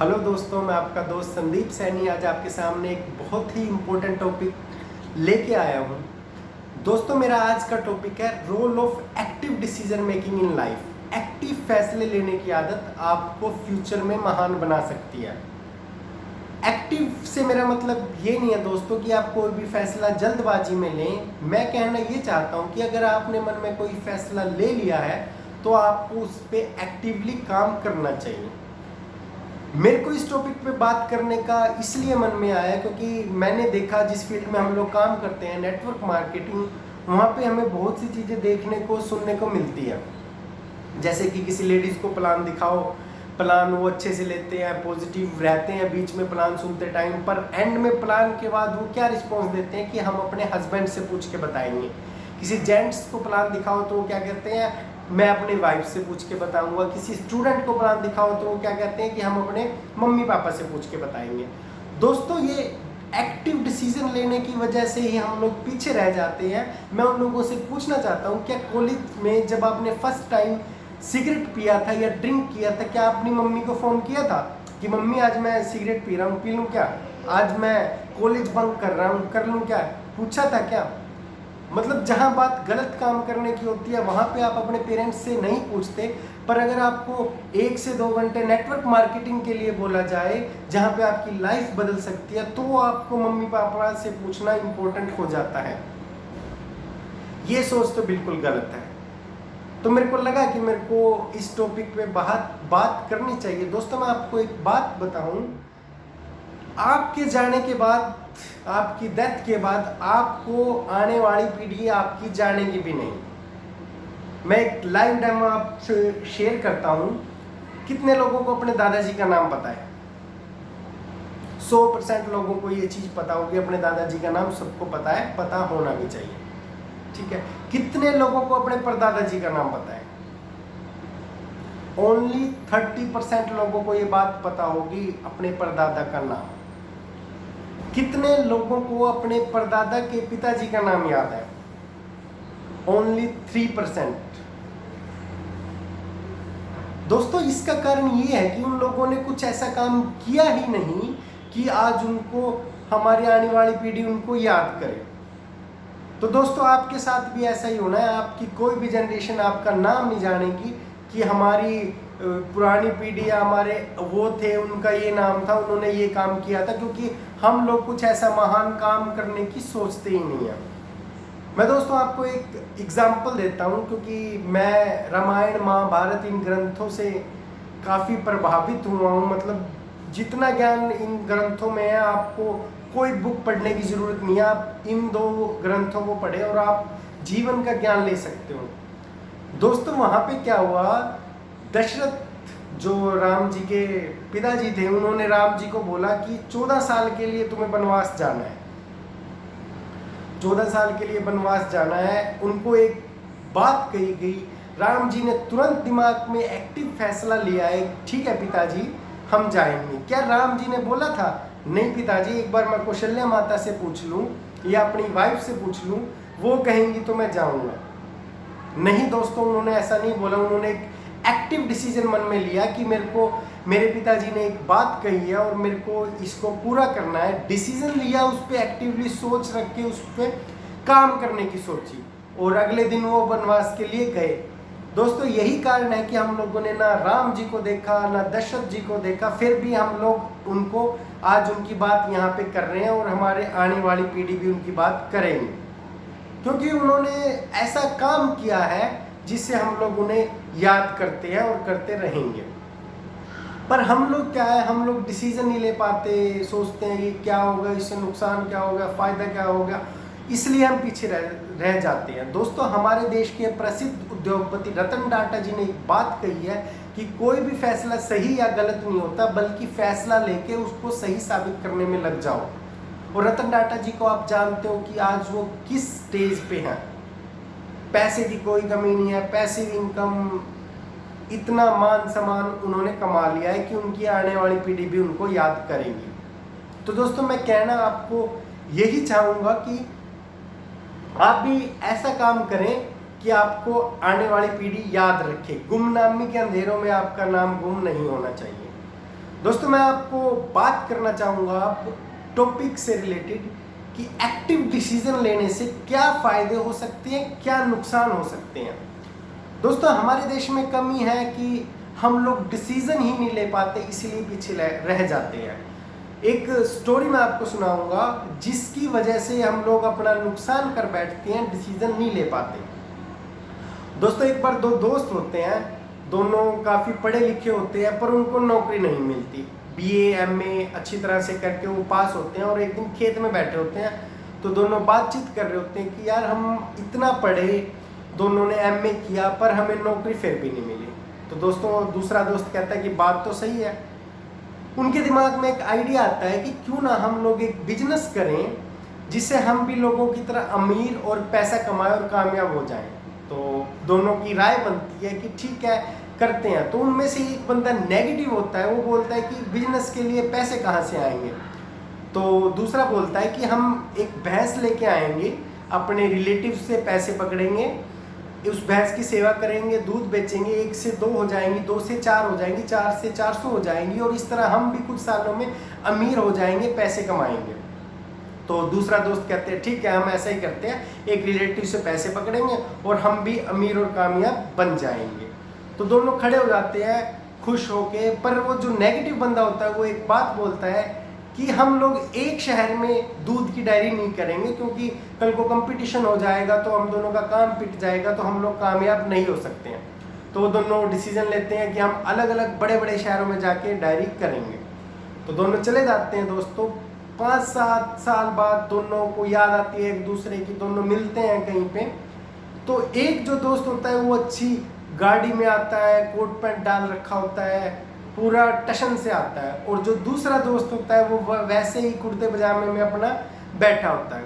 Hello दोस्तों, मैं आपका दोस्त संदीप सैनी आज आपके सामने एक बहुत ही इम्पोर्टेंट टॉपिक लेके आया हूँ। दोस्तों, मेरा आज का टॉपिक है role of active decision making in life. Active फैसले लेने की आदत आपको फ्यूचर में महान बना सकती है। एक्टिव से मेरा मतलब ये नहीं है दोस्तों कि आप कोई भी फैसला जल्दबाजी में लें। मैं कहना ये चाहता हूँ कि अगर आपने मन में कोई फैसला ले लिया है तो आपको उस पर एक्टिवली काम करना चाहिए। मेरे को इस टॉपिक पे बात करने का इसलिए मन में आया क्योंकि मैंने देखा जिस फील्ड में हम लोग काम करते हैं, नेटवर्क मार्केटिंग, वहाँ पे हमें बहुत सी चीज़ें देखने को सुनने को मिलती है। जैसे कि किसी लेडीज़ को प्लान दिखाओ, प्लान वो अच्छे से लेते हैं, पॉजिटिव रहते हैं बीच में प्लान सुनते टाइम, पर एंड में प्लान के बाद वो क्या रिस्पॉन्स देते हैं कि हम अपने हस्बैंड से पूछ के बताएंगे। किसी जेंट्स को प्लान दिखाओ तो वो क्या कहते हैं, मैं अपने वाइफ से पूछ के बताऊंगा। किसी स्टूडेंट को प्लान दिखाओ तो वो क्या कहते हैं कि हम अपने मम्मी पापा से पूछ के बताएंगे। दोस्तों, ये एक्टिव डिसीजन लेने की वजह से ही हम लोग पीछे रह जाते हैं। मैं उन लोगों से पूछना चाहता हूँ, क्या कॉलेज में जब आपने फर्स्ट टाइम सिगरेट पिया था या ड्रिंक किया था, क्या अपनी मम्मी को फ़ोन किया था कि मम्मी आज मैं सिगरेट पी रहा हूँ, पी लूँ क्या? आज मैं कॉलेज बंक कर रहा हूँ, कर लूँ क्या? पूछा था क्या? मतलब जहाँ बात गलत काम करने की होती है वहाँ पे आप अपने पेरेंट्स से नहीं पूछते, पर अगर आपको 1 से 2 घंटे नेटवर्क मार्केटिंग के लिए बोला जाए जहाँ पे आपकी लाइफ बदल सकती है, तो आपको मम्मी पापा से पूछना इम्पोर्टेंट हो जाता है। ये सोच तो बिल्कुल गलत है। तो मेरे को लगा कि मेरे को इस टॉपिक पे बात करनी चाहिए। दोस्तों, मैं आपको एक बात बताऊं, आपके जाने के बाद, आपकी डेथ के बाद आपको आने वाली पीढ़ी आपकी जानेगी भी नहीं। मैं एक लाइव डेमो आपसे शेयर करता हूं। कितने लोगों को अपने दादाजी का नाम पता है? 100% लोगों को ये चीज़ पता होगी, अपने दादाजी का नाम सबको पता है, पता होना भी चाहिए। ठीक है, कितने लोगों को अपने परदादा जी का नाम पता है? ओनली 30% लोगों को ये बात पता होगी अपने परदादा का नाम। कितने लोगों को अपने परदादा के पिताजी का नाम याद है? ओनली 3%। दोस्तों, इसका कारण ये है कि उन लोगों ने कुछ ऐसा काम किया ही नहीं कि आज उनको, हमारी आने वाली पीढ़ी उनको याद करे। तो दोस्तों, आपके साथ भी ऐसा ही होना है। आपकी कोई भी जनरेशन आपका नाम नहीं जानेगी कि हमारी पुरानी पीढ़ी या हमारे वो थे, उनका ये नाम था, उन्होंने ये काम किया था, क्योंकि हम लोग कुछ ऐसा महान काम करने की सोचते ही नहीं है। मैं दोस्तों आपको एक एग्जाम्पल देता हूँ, क्योंकि मैं रामायण महाभारत इन ग्रंथों से काफ़ी प्रभावित हुआ हूँ। मतलब जितना ज्ञान इन ग्रंथों में है, आपको कोई बुक पढ़ने की ज़रूरत नहीं है। आप इन 2 ग्रंथों को पढ़ें और आप जीवन का ज्ञान ले सकते हो। दोस्तों, वहाँ पे क्या हुआ, दशरथ जो राम जी के पिताजी थे, उन्होंने राम जी को बोला कि 14 साल के लिए तुम्हें वनवास जाना है। 14 साल के लिए वनवास जाना है। उनको एक बात कही गई, राम जी ने तुरंत दिमाग में एक्टिव फैसला लिया है, ठीक है पिताजी हम जाएंगे। क्या राम जी ने बोला था, नहीं पिताजी एक बार मैं कौशल्या माता से पूछ लूँ या अपनी वाइफ से पूछ लूँ, वो कहेंगी तो मैं जाऊँगा? नहीं दोस्तों, उन्होंने ऐसा नहीं बोला। उन्होंने एक एक्टिव डिसीजन मन में लिया कि मेरे को, मेरे पिताजी ने एक बात कही है और मेरे को इसको पूरा करना है। डिसीजन लिया, उस पर एक्टिवली सोच रख के उस पर काम करने की सोची, और अगले दिन वो वनवास के लिए गए। दोस्तों, यही कारण है कि हम लोगों ने ना राम जी को देखा, ना दशरथ जी को देखा, फिर भी हम लोग उनको आज उनकी बात यहाँ पे कर रहे हैं और हमारे आने वाली पीढ़ी भी उनकी बात करेंगे, क्योंकि उन्होंने ऐसा काम किया है जिससे हम लोग उन्हें याद करते हैं और करते रहेंगे। पर हम लोग क्या है, हम लोग डिसीजन नहीं ले पाते, सोचते हैं ये क्या होगा, इससे नुकसान क्या होगा, फ़ायदा क्या होगा, इसलिए हम पीछे रह जाते हैं। दोस्तों, हमारे देश के प्रसिद्ध उद्योगपति रतन टाटा जी ने एक बात कही है कि कोई भी फैसला सही या गलत नहीं होता, बल्कि फैसला लेके उसको सही साबित करने में लग जाओ। और रतन टाटा जी को आप जानते हो कि आज वो किस स्टेज पे हैं। पैसे की कोई कमी नहीं है, पैसिव इनकम, इतना मान सम्मान उन्होंने कमा लिया है कि उनकी आने वाली पीढ़ी भी उनको याद करेगी। तो दोस्तों, मैं कहना आपको यही चाहूँगा कि आप भी ऐसा काम करें कि आपको आने वाली पीढ़ी याद रखे। गुमनामी के अंधेरों में आपका नाम गुम नहीं होना चाहिए। दोस्तों मैं आपको बात करना चाहूँगा टॉपिक से रिलेटेड कि एक्टिव डिसीजन लेने से क्या फ़ायदे हो सकते हैं, क्या नुकसान हो सकते हैं। दोस्तों हमारे देश में कमी है कि हम लोग डिसीज़न ही नहीं ले पाते, इसीलिए पीछे रह जाते हैं। एक स्टोरी मैं आपको सुनाऊंगा जिसकी वजह से हम लोग अपना नुकसान कर बैठते हैं, डिसीज़न नहीं ले पाते। दोस्तों एक बार दो दोस्त होते हैं, दोनों काफ़ी पढ़े लिखे होते हैं पर उनको नौकरी नहीं मिलती। बीए एमए अच्छी तरह से करके वो पास होते हैं और एक दिन खेत में बैठे होते हैं तो दोनों बातचीत कर रहे होते हैं कि यार हम इतना पढ़े, दोनों ने एमए किया पर हमें नौकरी फिर भी नहीं मिली। तो दोस्तों दूसरा दोस्त कहता है कि बात तो सही है। उनके दिमाग में एक आइडिया आता है कि क्यों ना हम लोग एक बिजनेस करें जिससे हम भी लोगों की तरह अमीर और पैसा कमाएं और कामयाब हो जाएं। तो दोनों की राय बनती है कि ठीक है करते हैं। तो उनमें से एक बंदा नेगेटिव होता है, वो बोलता है कि बिजनेस के लिए पैसे कहाँ से आएंगे। तो दूसरा बोलता है कि हम एक भैंस लेके आएंगे, अपने रिलेटिव से पैसे पकड़ेंगे, उस भैंस की सेवा करेंगे, दूध बेचेंगे, 1 से 2 हो जाएंगी, 2 से 4 हो जाएंगी, 4 से 400 हो जाएंगी और इस तरह हम भी कुछ सालों में अमीर हो जाएंगे, पैसे कमाएंगे। तो दूसरा दोस्त कहते हैं ठीक है हम ऐसा ही करते हैं, एक रिलेटिव से पैसे पकड़ेंगे और हम भी अमीर और कामयाब बन जाएंगे। तो दोनों खड़े हो जाते हैं खुश होके, पर वो जो नेगेटिव बंदा होता है वो एक बात बोलता है कि हम लोग एक शहर में दूध की डेयरी नहीं करेंगे क्योंकि कल को कंपटीशन हो जाएगा तो हम दोनों का काम पिट जाएगा, तो हम लोग कामयाब नहीं हो सकते हैं। तो वो दोनों डिसीजन लेते हैं कि हम अलग अलग बड़े बड़े शहरों में जाके डेयरी करेंगे। तो दोनों चले जाते हैं। दोस्तों 5-7 साल बाद दोनों को याद आती है एक दूसरे की, दोनों मिलते हैं कहीं पे। तो एक जो दोस्त होता है वो अच्छी गाड़ी में आता है, कोट पैंट डाल रखा होता है, पूरा टशन से आता है, और जो दूसरा दोस्त होता है वो वैसे ही कुर्ते पजामे में अपना बैठा होता है।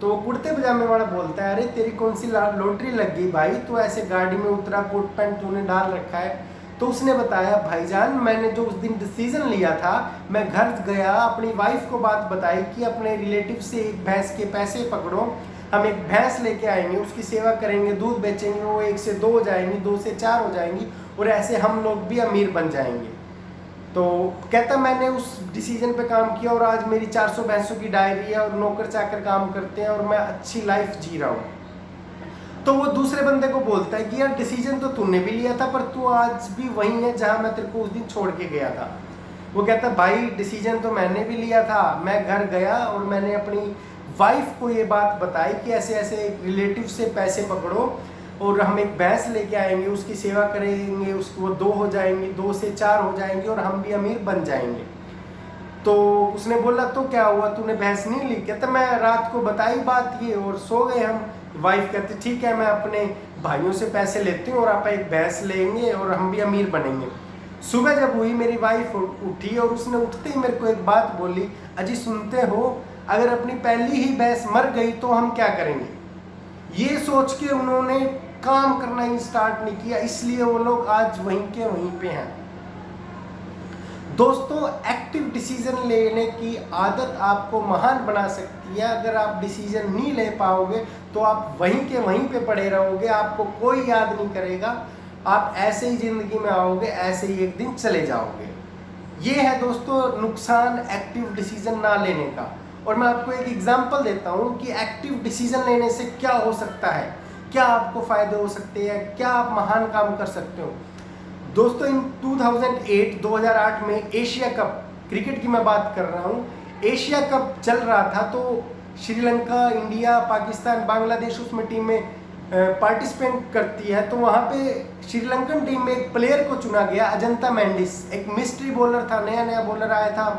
तो वो कुर्ते पजामे वाला बोलता है अरे तेरी कौन सी लॉटरी लग गई भाई, तो ऐसे गाड़ी में उतरा, कोट पैंट तूने डाल रखा है। तो उसने बताया भाईजान मैंने जो उस दिन डिसीजन लिया था, मैं घर गया अपनी वाइफ को बात बताई कि अपने रिलेटिव से एक भैंस के पैसे पकड़ो, हम एक भैंस लेके आएंगे, उसकी सेवा करेंगे, दूध बेचेंगे, वो 1 से 2 हो जाएंगी, 2 से 4 हो जाएंगी और ऐसे हम लोग भी अमीर बन जाएंगे। तो कहता मैंने उस डिसीजन पे काम किया और आज मेरी 400 भैंसों की डायरी है और नौकर चाकर काम करते हैं और मैं अच्छी लाइफ जी रहा हूँ। तो वो दूसरे बंदे को बोलता है कि यार डिसीजन तो तूने भी लिया था पर तू आज भी वहीं है जहाँ मैं तेरे को उस दिन छोड़ के गया था। वो कहता भाई डिसीजन तो मैंने भी लिया था, मैं घर गया और मैंने अपनी वाइफ को ये बात बताई कि ऐसे ऐसे एक रिलेटिव से पैसे पकड़ो और हम एक भैंस लेके आएंगे, उसकी सेवा करेंगे, उसको 2 हो जाएंगी, 2 से 4 हो जाएंगी और हम भी अमीर बन जाएंगे। तो उसने बोला तो क्या हुआ, तूने भैंस नहीं ली? कहता मैं रात को बताई बात ये और सो गए हम। वाइफ कहती ठीक है मैं अपने भाइयों से पैसे लेती हूँ और आप एक भैंस लेंगे और हम भी अमीर बनेंगे। सुबह जब हुई मेरी वाइफ उठी और उसने उठते ही मेरे को एक बात बोली, अजी सुनते हो अगर अपनी पहली ही भैंस मर गई तो हम क्या करेंगे। ये सोच के उन्होंने काम करना ही स्टार्ट नहीं किया, इसलिए वो लोग आज वहीं के वहीं पे हैं। दोस्तों एक्टिव डिसीजन लेने की आदत आपको महान बना सकती है। अगर आप डिसीजन नहीं ले पाओगे तो आप वहीं के वहीं पे पड़े रहोगे, आपको कोई याद नहीं करेगा, आप ऐसे ही जिंदगी में आओगे, ऐसे ही एक दिन चले जाओगे। ये है दोस्तों नुकसान एक्टिव डिसीजन ना लेने का। और मैं आपको एक एग्जांपल देता हूँ कि एक्टिव डिसीजन लेने से क्या हो सकता है, क्या आपको फायदे हो सकते हैं, क्या आप महान काम कर सकते हो। दोस्तों इन 2008 में एशिया कप, क्रिकेट की मैं बात कर रहा हूँ, एशिया कप चल रहा था तो श्रीलंका, इंडिया, पाकिस्तान, बांग्लादेश उसमें टीमें पार्टिसिपेट करती है। तो वहाँ पे श्रीलंकन टीम में एक प्लेयर को चुना गया, अजंता मेंडिस, एक मिस्ट्री बॉलर था, नया नया बॉलर आया था,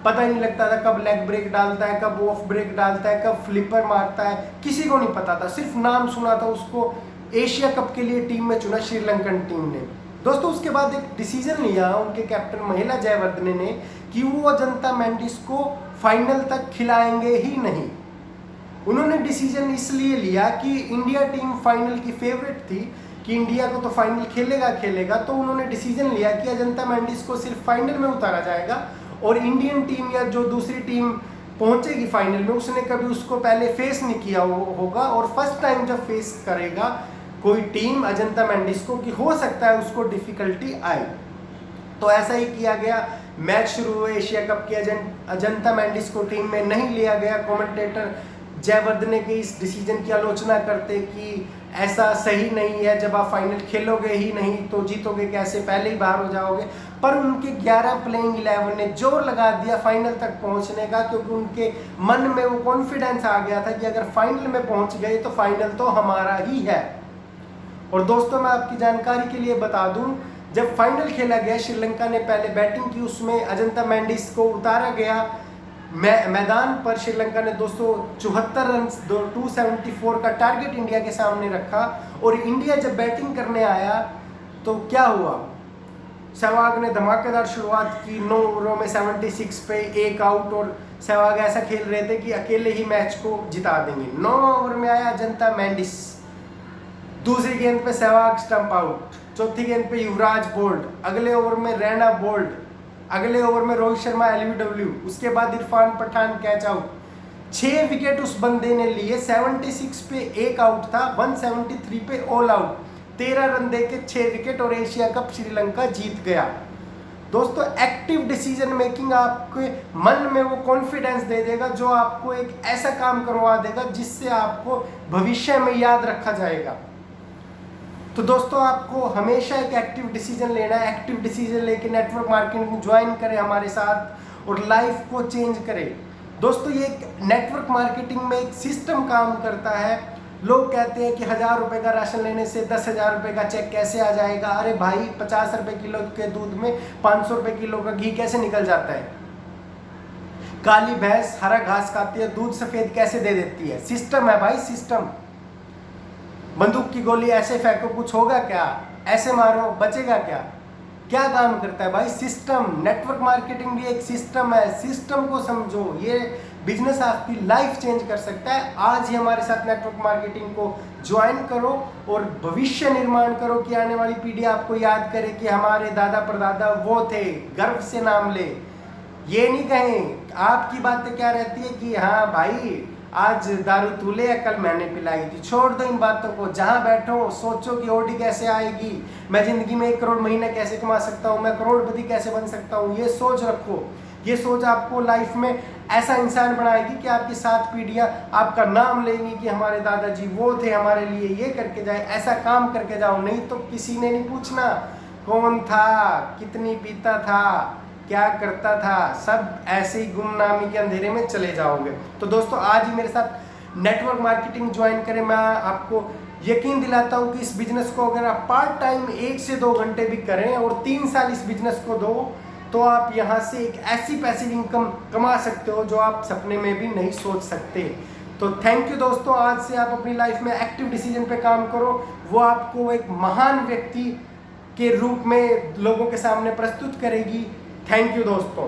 पता ही नहीं लगता था कब लेग ब्रेक डालता है, कब ऑफ ब्रेक डालता है, कब फ्लिपर मारता है, किसी को नहीं पता था, सिर्फ नाम सुना था। उसको एशिया कप के लिए टीम में चुना श्रीलंकन टीम ने। दोस्तों उसके बाद एक डिसीजन लिया उनके कैप्टन महिला जयवर्धने ने कि वो अजंता मेंडिस को फाइनल तक खिलाएंगे ही नहीं। उन्होंने डिसीजन इसलिए लिया कि इंडिया टीम फाइनल की फेवरेट थी कि इंडिया को तो फाइनल खेलेगा, तो उन्होंने डिसीजन लिया कि अजंता मेंडिस को सिर्फ फाइनल में उतारा जाएगा और इंडियन टीम या जो दूसरी टीम पहुंचेगी फाइनल में उसने कभी उसको पहले फेस नहीं किया होगा और फर्स्ट टाइम जब फेस करेगा कोई टीम अजंता मेंडिस को, कि हो सकता है उसको डिफिकल्टी आए। तो ऐसा ही किया गया। मैच शुरू हुए, एशिया कप के अजंता मेंडिस को टीम में नहीं लिया गया। कमेंटेटर जयवर्धने के इस डिसीजन की आलोचना करते कि ऐसा सही नहीं है, जब आप फाइनल खेलोगे ही नहीं तो जीतोगे कैसे, पहले ही बाहर हो जाओगे। पर उनके 11 प्लेइंग 11 ने जोर लगा दिया फाइनल तक पहुंचने का, क्योंकि उनके मन में वो कॉन्फिडेंस आ गया था कि अगर फाइनल में पहुंच गए तो फाइनल तो हमारा ही है। और दोस्तों मैं आपकी जानकारी के लिए बता दूं, जब फाइनल खेला गया श्रीलंका ने पहले बैटिंग की, उसमें अजंता मेंडिस को उतारा गया मैदान पर। श्रीलंका ने 274 रन 274 का टारगेट इंडिया के सामने रखा। और इंडिया जब बैटिंग करने आया तो क्या हुआ, सहवाग ने धमाकेदार शुरुआत की। 9 ओवरों में 76 पे 1 आउट, और सहवाग ऐसा खेल रहे थे कि अकेले ही मैच को जिता देंगे। 9 ओवर में आया अजंता मेंडिस, दूसरी गेंद पे सहवाग स्टंप आउट, चौथी गेंद पे युवराज बोल्ड, अगले ओवर में रैना बोल्ड, अगले ओवर में रोहित शर्मा LBW, उसके बाद Irfan Pathan catch out. 6 wicket उस बंदे ने लिए। 76 पे 1 आउट था, 173 पे ऑल आउट, 13 रन देके 6 विकेट, और एशिया कप श्रीलंका जीत गया। दोस्तों एक्टिव डिसीजन मेकिंग आपके मन में वो कॉन्फिडेंस दे देगा जो आपको एक ऐसा काम करवा देगा जिससे आपको भविष्य में याद रखा जाएगा। तो दोस्तों आपको हमेशा एक एक्टिव डिसीजन लेना है। एक्टिव डिसीजन लेके नेटवर्क मार्केटिंग ज्वाइन करें हमारे साथ और लाइफ को चेंज करें। दोस्तों ये नेटवर्क मार्केटिंग में एक सिस्टम काम करता है। लोग कहते हैं कि 1000 रुपये का राशन लेने से 10,000 रुपये का चेक कैसे आ जाएगा। अरे भाई 50 रुपये किलो के दूध में 500 रुपये किलो का घी कैसे निकल जाता है। काली भैंस हरा घास खाती है, दूध सफेद कैसे दे देती है। सिस्टम है भाई, सिस्टम। बंदूक की गोली ऐसे फेंको, कुछ होगा क्या, ऐसे मारो बचेगा क्या, क्या काम करता है भाई, सिस्टम। नेटवर्क मार्केटिंग भी एक सिस्टम है, सिस्टम को समझो। ये बिजनेस आपकी लाइफ चेंज कर सकता है। आज ही हमारे साथ नेटवर्क मार्केटिंग को ज्वाइन करो और भविष्य निर्माण करो कि आने वाली पीढ़ी आपको याद करे कि हमारे दादा परदादा वो थे, गर्व से नाम ले। ये नहीं कहें, आपकी बातें क्या रहती है कि हाँ भाई आज दारू तू ले, कल मैंने पिलाई थी। छोड़ दो इन बातों को, जहाँ बैठो सोचो कि ओडी कैसे आएगी, मैं जिंदगी में 1 करोड़ महीना कैसे कमा सकता हूँ, मैं करोड़पति कैसे बन सकता हूँ। ये सोच रखो। ये सोच आपको लाइफ में ऐसा इंसान बनाएगी कि आपकी 7 पीढ़ियाँ आपका नाम लेंगी कि हमारे दादाजी वो थे, हमारे लिए ये करके जाए, ऐसा काम करके जाओ। नहीं तो किसी ने नहीं पूछना कौन था, कितनी पीता था, क्या करता था, सब ऐसे ही गुमनामी के अंधेरे में चले जाओगे। तो दोस्तों आज ही मेरे साथ नेटवर्क मार्केटिंग ज्वाइन करें। मैं आपको यकीन दिलाता हूँ कि इस बिजनेस को अगर आप पार्ट टाइम 1 से 2 घंटे भी करें और 3 साल इस बिजनेस को दो तो आप यहाँ से एक ऐसी पैसिव इनकम कमा सकते हो जो आप सपने में भी नहीं सोच सकते। तो थैंक यू दोस्तों, आज से आप अपनी लाइफ में एक्टिव डिसीजन पे काम करो। वो आपको एक महान व्यक्ति के रूप में लोगों के सामने प्रस्तुत करेगी। थैंक यू दोस्तों।